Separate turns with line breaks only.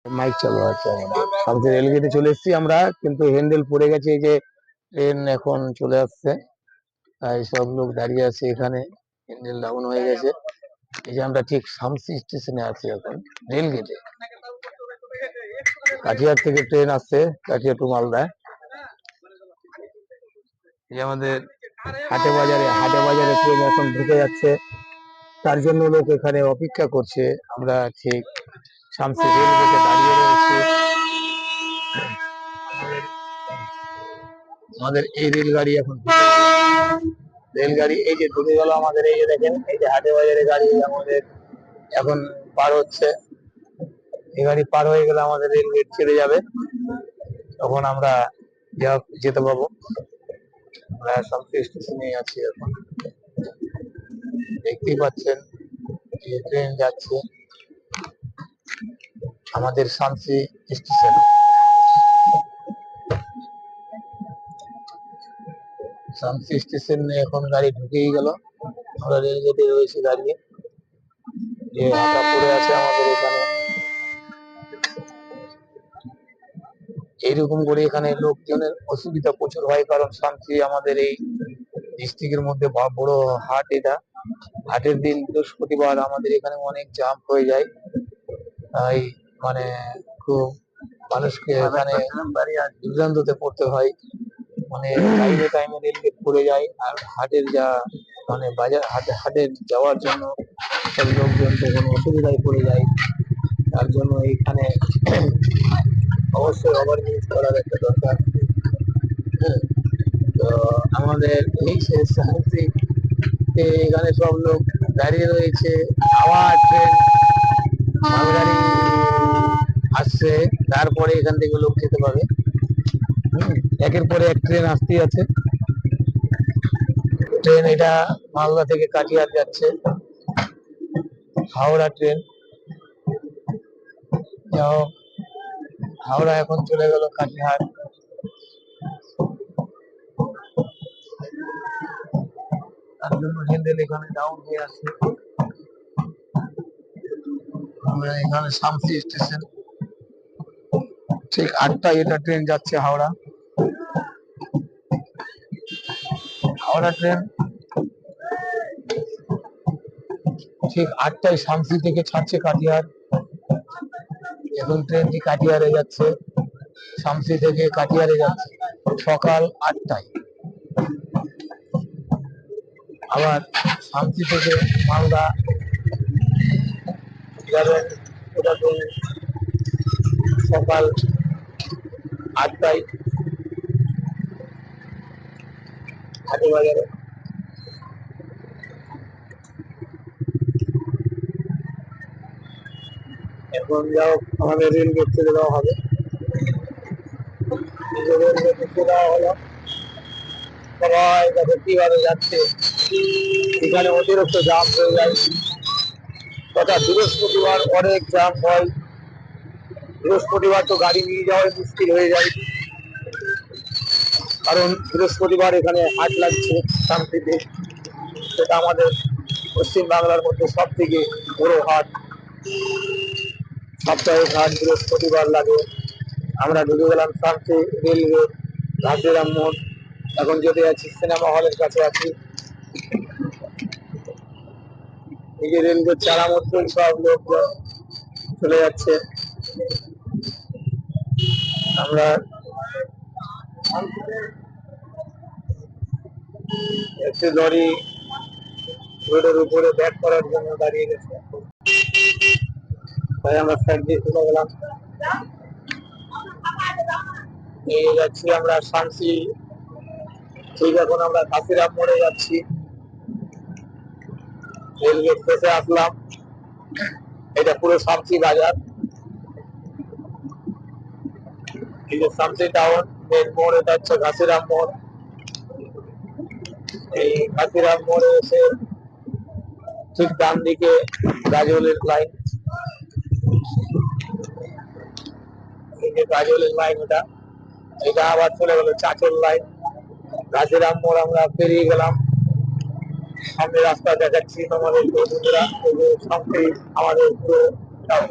Mic চালু আছে আমাদের সামনে রেলগেটে চলে এসেছি আমরা, কিন্তু হ্যান্ডেল পড়ে গেছে। এই যে ট্রেন এখন চলে আসছে, তাই সব লোক দাঁড়িয়ে আছে এখানে। হ্যান্ডেল ডাউন হয়ে গেছে। এই যে আমরা ঠিক শামসি স্টেশনে আছি এখন, রেলগেটে। কাঠিয়ার থেকে ট্রেন আসছে, কাঠিয়া টু মালদা। এই আমাদের হাটে বাজারে ট্রেন এখন ঢুকে যাচ্ছে, তার জন্য লোক এখানে অপেক্ষা করছে। আমরা ঠিক শামসি রেলগেটে দাঁড়িয়ে রয়েছি। আমাদের এই রেলগাড়ি এখন এই যে ঢুকে গেল আমাদের। এই যে দেখেন, এই যে হাটে বাজারে গাড়ি আমাদের এখন পার হচ্ছে। এই গাড়ি পার হয়ে গেলে আমাদের রেলগেট ছেড়ে যাবে, তখন আমরা যেতে পাবো। আমরা শামসি স্টেশনে আছি এখন, দেখতেই পাচ্ছেন যে ট্রেন যাচ্ছে আমাদের শামসি স্টেশন। শামসি স্টেশনে এখন গাড়ি ঢুকেই গেল। আমরা রেলগেটে রয়েছি দাঁড়িয়ে, যে হাঁটা পড়ে আছে আমাদের এখানে। এইরকম করে এখানে লোকজনের অসুবিধা প্রচুর হয়, কারণ শামসি আমাদের এই ডিস্ট্রিক্টের মধ্যে বড় হাট। এটা হাটের দিন বৃহস্পতিবার আমাদের এখানে অনেক জাম হয়ে যায়। তাই মানে খুব মানুষকে এখানে বিভ্রান্ততে পড়তে হয়। মানে টাইমে রেলগেট পড়ে যায়, আর হাটের যা মানে বাজার হাটের যাওয়ার জন্য সব লোকজন তখন অসুবিধায় পড়ে যায়। তার জন্য এইখানে অবশ্যই ওভারব্রিজ করার একটা দরকার। তো আমাদের এই শামসি এখানে সব লোক দাঁড়িয়ে রয়েছে। আবার ট্রেন মালগাড়ি আসছে, তারপরে এখান থেকে লোক যেতে পাবে। একের পরে এক ট্রেন আসতেই আছে। ট্রেন এটা মালদা থেকে কাটিহার যাচ্ছে, হাওড়া ট্রেন। যাও, হাওড়া এখন চলে গেল কাটিহার। তার জন্য হ্যান্ডেল এখানে ডাউন হয়ে আছে। আমরা এখানে শামসি স্টেশন, ঠিক 8টায় এটা ট্রেন যাচ্ছে হাওড়া ট্রেন ঠিক 8টায় শামসি থেকে ছাড়ছে কাটিহার। এখন ট্রেনটি কাটিহারে যাচ্ছে, শামসি থেকে কাটিহারে যাচ্ছে সকাল 8টায়। আবার শামসি থেকে মালদা যাবেন, ওটা ট্রেন সকাল 8টায় হাটে বাজারে। এখন যাও আমাদের রেলগেট ছেড়ে দেওয়া হবে। রেলগেট ছেড়ে দেওয়া হলো, সবাই দেখো কিভাবে যাচ্ছে। এখানে অতিরিক্ত জাম হয়ে যায়, তথা বৃহস্পতিবার অনেক জাম হয়। বৃহস্পতিবার তো গাড়ি নিয়ে যাওয়াই মুশকিল হয়ে যায়, কারণ বৃহস্পতিবার এখানে হাট লাগছে শামসিতে। সেটা আমাদের পশ্চিম বাংলার মধ্যে সব থেকে বড় হাট। সাপ্তাহিক হাট বৃহস্পতিবার লাগে। আমরা ঢুকে গেলাম শামসি রেলগেট, ঘাসিরাম মোড়। এখন যেতে আছি সিনেমা হলের কাছে আছি। এই যে রেলগেট চারা মধ্যে সব লোক চলে যাচ্ছে। আমরা একটি লরি রোডের উপরে ব্যাক করার জন্য দাঁড়িয়ে গেছে, তাই আমরা সাইড দিয়ে চলে গেলাম। এই যাচ্ছি আমরা শামসি, ঠিক এখন আমরা ঘাসিরাম মোড়ে যাচ্ছি। রেলগেট শেষে আসলাম, এটা পুরো শামসি বাজার। এই যে শামসি টাউন মেন মোড়, এটা হচ্ছে ঘাসিরাম মোড়। এই ঘাসিরাম মোড়ে এসে ঠিক ডান দিকে গাজলের লাইন, এই যে গাজলের লাইন এটা আবার চলে গেল চাচল লাইন। ঘাসিরাম মোড় আমরা পেরিয়ে গেলাম। সামনে রাস্তা দেখাচ্ছি তোমাদের বন্ধুরা, শামসি আমাদের পুরো টাউন।